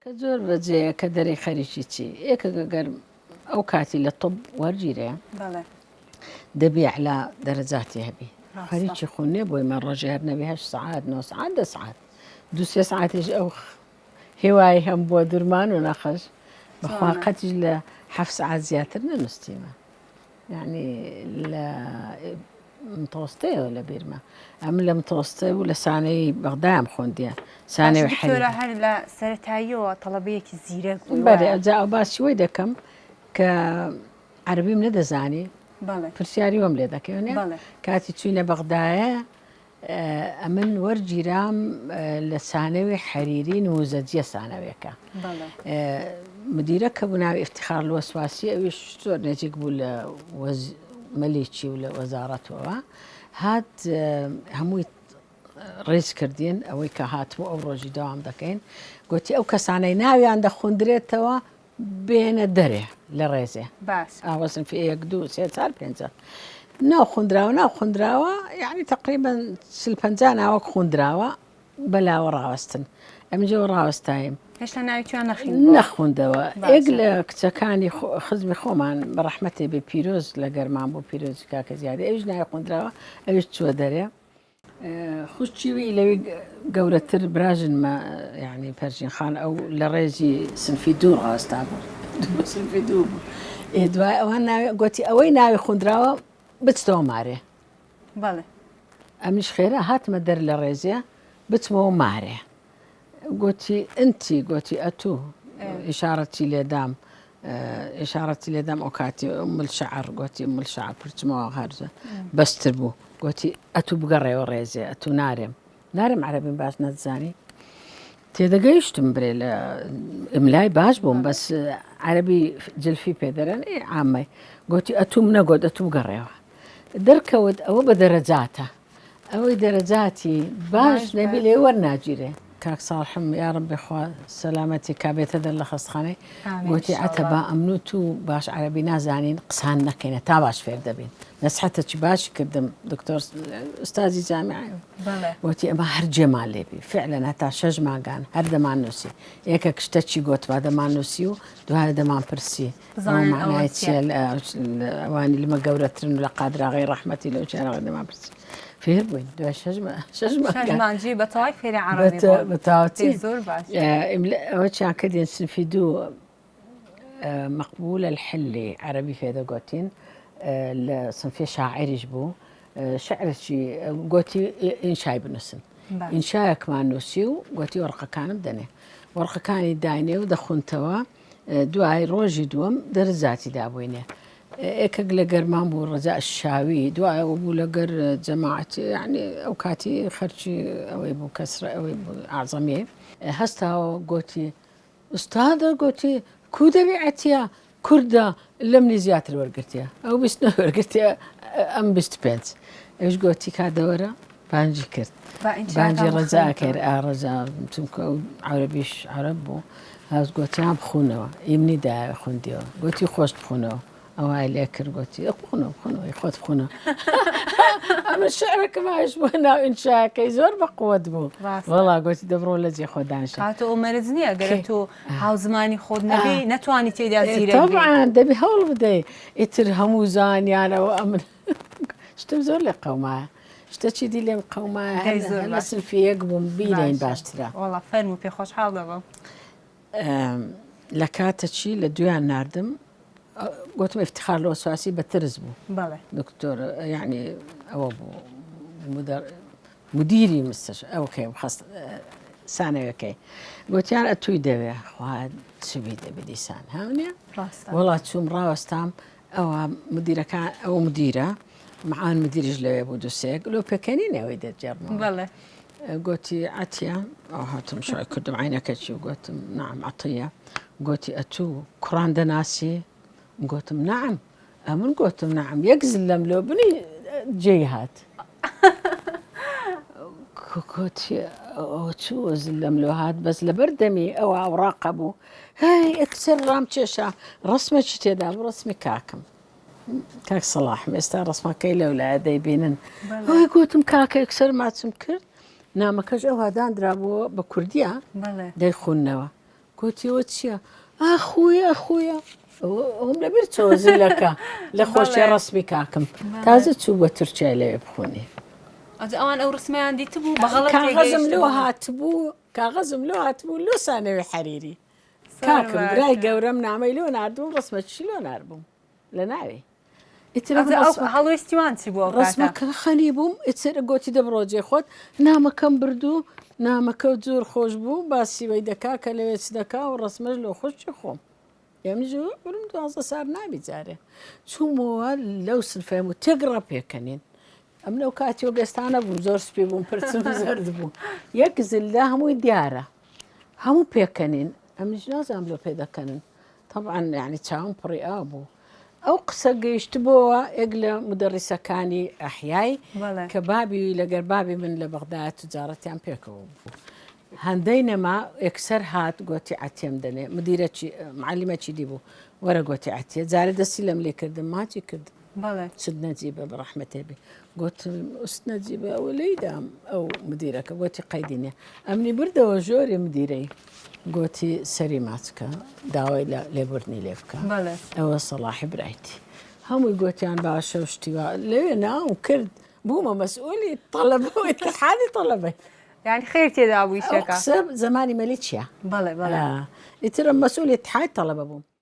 کە زۆر بەجێ کە دەرەی خەریکی چی ئێکە گەگەر ئەو کاتی لە تۆپ وەرگیرێ دەبی علا دەرەجاتی هەبی خەریکی خوێ بۆی مە ڕۆژێ هەر نەبی 8 ساعات 9 ساعات 10 ساعات دو-سێ ساعتیش ئەو هێوای هەم بۆ دوورمان و نەخەش بەخوا قەتیش لە 7 ساعات زیاتر نەنووسیمە یعنی لە متۆستەیەوە لە بیرمە ئەم لە متۆستە و لە سانەی بەغدایان خوێندیە سانەی حەلیرە هەر لە سەرەتاییەوە تەڵەبەیەکی زیرەک بەێ ئەجا ئەو باسی وەی دەکەم کە عەربیم نەدەزانی پرسیاری وەم لێ دەکەونێ کاتی چوینە بەغدایە ئەمن وەرگیرام لە سانەوی حەریری نووزەجیە سانەوێکە مدیرە کە بوو ناوی ئفتیخار الوەسواسی ئەویش زۆر نزیک بوو لە مەلیکی و لە وەزارەتەوە هات هەمووی ڕێز کردین ئەوەی کە هاتبوو ئەو ڕۆژی داوام دەکەین گوتی ئەو کەسانەی ناویان دەخوندرێتەوە بێنە دەرێ لە ڕێزێ ئاوەسن في 1 2 3 4 5 ناو خوندراوە یعنی تقریبا 50 ناوەک خوندراوە بەلاوە ڕاوەستن ئەمجێوە ڕاوەستایم هێشتا ناویان نەخوندەوە ئێک لە کچەکانی خزمی خۆمان بەڕەحمەتێ بێ پیرۆز لە گەرمان بۆ پیرۆزی کاکە زیادە ئەوش ناوی خوندراوە ئەوش چووە دەرێ خوشتیوی لەوی گەورەتر براژنمە یعنی پەرژین خان ئەو لە ڕێژی سنفی دوو ڕاستا بوو سنفی دوو بوو دوای ئەوان گوتی ئەوەی ناوی خوندراوە بچتەوە مارێ ئەمیش خێرا هاتمە دەر لە ڕێزیە بچمەوە مارێ گوتی ئەنتی گوتی ئەتوو ئشارەتی لێدام ئەو کاتی ملشعر گوتی ملشعر پرچمەوە هەرزە بەستر بوو گوتی ئەتوو بگەڕێەوە ڕێزێ ئەتوو نارێم عەرەبیم باش نەتزانی تێدەگەیشتم برێ لە ئملای باش بووم بەس عەرەبی جلفی پێدەرەن عامەی گوتی ئەتوم نەگوت ئەتوو بگەڕێەوە دەرکەوت ئەوە بە دەرەجاتە ئەوەی دەرەجاتی باش نەبی لێ وەرناگیرێ کاک ساڵحم یا ڕەبی خوا سەلامەتی کابێتە دەر لە خەستخانەی گوتی ئەتەبا ئەمنوت و باش عەرەبی نازانین قسان نەکەینە تا باش فێر دەبین نەسحەتەکی باشی کردم دکتۆر ئوستازی جامیعە گوتی ئەمە هەر جێمان لێبی فعلەن هەتا 6 مانگان هەر دەمان نووسی یەکە کشتەکی گوتوا دەمان نووسی و دوای دەمان پرسی معنای چیە ئەوانی لمە گەورەترن و لە قادراغی ڕەحمەتی لەو چێنەوە دەمان پرسی فێر بووین دوای 6 مانجی بەتەواوی فێری عەرەبی بەتاوەتی زۆر باش ئەوە چیان کردین سنفی دوو مەقبولە الحلی عەرەبی فێدەگوتین لە سنفی شاعریش بوو شعرێکی گوتی ئینشای بنووسن ئینشایەکمان نووسی و گوتی وەرقەکانم دەنێ وەرقەکانی داینێ و دەخونتەوە دوای ڕۆژی دووەم دەرەجاتی دابووینێ ئێکێک لە گەرمان بوو ڕەجا شاوی دوایەوە بوو لەگەر جەماعەتی یعنی ئەو کاتی خەرچی ئەوەی بوو کەسرە ئەوەی ئاعزەمیێ هەستاوە گوتی ئوستادە گوتی کو دەبیعەتیە کوردە لەمنی زیاتر وەرگرتیە ئەو 20 وەرگرتیە ئەم 25 ئەوش گوتی کادەوەرە بانجی کرد بانجی ڕەجا کرد ڕەجا چونکە ئەو عەرەبیش عەرەب بوو هەست گوتیان بخونەوە ئیمنی دایە خوندیەوە گوتی خۆش بخونەوە ئەوای لێ کرد گوتی بخونەوەی خۆت بخونەوە ئەمە شعرەکە باش بوو ناو ئینشاکەی زۆر بەقووەت بوو وەڵا گوتی دەبڕۆ لە جێ خۆدانشە کاتە ئەو مەرج نییە گەرە تۆ هاوزمانی خۆت نەبی نەتوانی تێدا زیرە تەبعاً دەبی هەوڵ بدەی ئیتر هەموو زانیانەوە ئەمن شتم زۆر لێ قەومایە شتەچی دی لێم قەومایە لە سنفی یەک بووم بیرین باشترە وەڵا فەرموو پێ خۆشحاڵ دەبم لە کاتەچی لە دویان ناردم گوتم ئفتیخار الوەسواسی بەترس بوو دکتۆر یعنی ئەوە بوو مدیری مستش ئەوکەی سانەوەکەی گوتیان ئەتووی دەوێ خوا چبی دەبێ دیسان هەونێ وەڵات چووم ڕاوەستام ئەوە مدیرەکان ئەو مدیرە معان مدیریش لەوێ بوو دووسێک لۆ پێکەنینەوەی دەرجێڕمەوە گوتی عەتیە ئەو هاتم شای کردم عینەکەچی و گوتم نعم عەتیە گوتی ئەتوو کوڕان دەناسی گوتم نعم ئەمن گوتم نعم یەک زلم لۆ بنی جێی هات گوتی ئەوە چووە زلم لۆ هات بەس لەبەر دەمی ئەوە ئەوڕاقە بوو هەی ئەکسەر ڕام کێشە ڕسمێکی تێدا بوو ڕسمی کاکم کاک سەڵاحم ئێستا ڕسمەکەی لەولایە دەیبینن ئەوەی گوتم کاکە ئەکسەر ماچم کرد نامەکەش ئەو هادانرا بووە بە کوردیە دەیخووننەوە قلت وتشيا أخويا هم لبرتو زلكا لخوش بله. رسمي كاكم تازه تشوبة ترجع لي بخوني ئەوان ئەو ڕسمیان دیتبوو بەغەڵەت كاغز ملوها تبو لو ثانوي حريري كاكم براي قورم نعمل لو نعرضو رسمة شلون نعربو لناوي هەڵوێستیوان چی بووە رسمك خنيبوم اتسر قوتي دبروجي خود نام كم بردو نام كوزور خوش بو باسي ويدكا كلويس دكا ورسمه لو خوش خوم يمجو برمدو أصلا صار نابي زاره شو مو لو سنفهمو تقرا بيكنين أم لو كاتيو بيستانا بوزور سبي بوم برسم زرد بو يكزل لا همو ديارة همو بيكنين أم جنازة لو بيدا كنن طبعا يعني تشاهم بريابو أو قصة يشتبوها إقلا مدرسة كاني أحياي كبابي لقربابي من لبغداد تجارة عم بيكو هندينا ما يكسر هات قوتي عتيم دني مديرة معلمة ديبو ورا قوتي عتي زارد السلم لي كرد ما تي كرد سدنا جيبه برحمة أبي قلت أستنا جيبه وليدة أو مديرك قوتي قيديني أمني بردة وجوري مديري قوتي سريماتك داوي لبرني ليفكا أو صلاح برايتي هم قوتي أنا باشا واشتوا لينا وكرد بوما مسؤولي طلبوا اتحادي طلبي يعني خير تيدا أبوي شكا أقسم زماني مليتشيا بله ترى مسؤولية اتحاد طلب أبوهم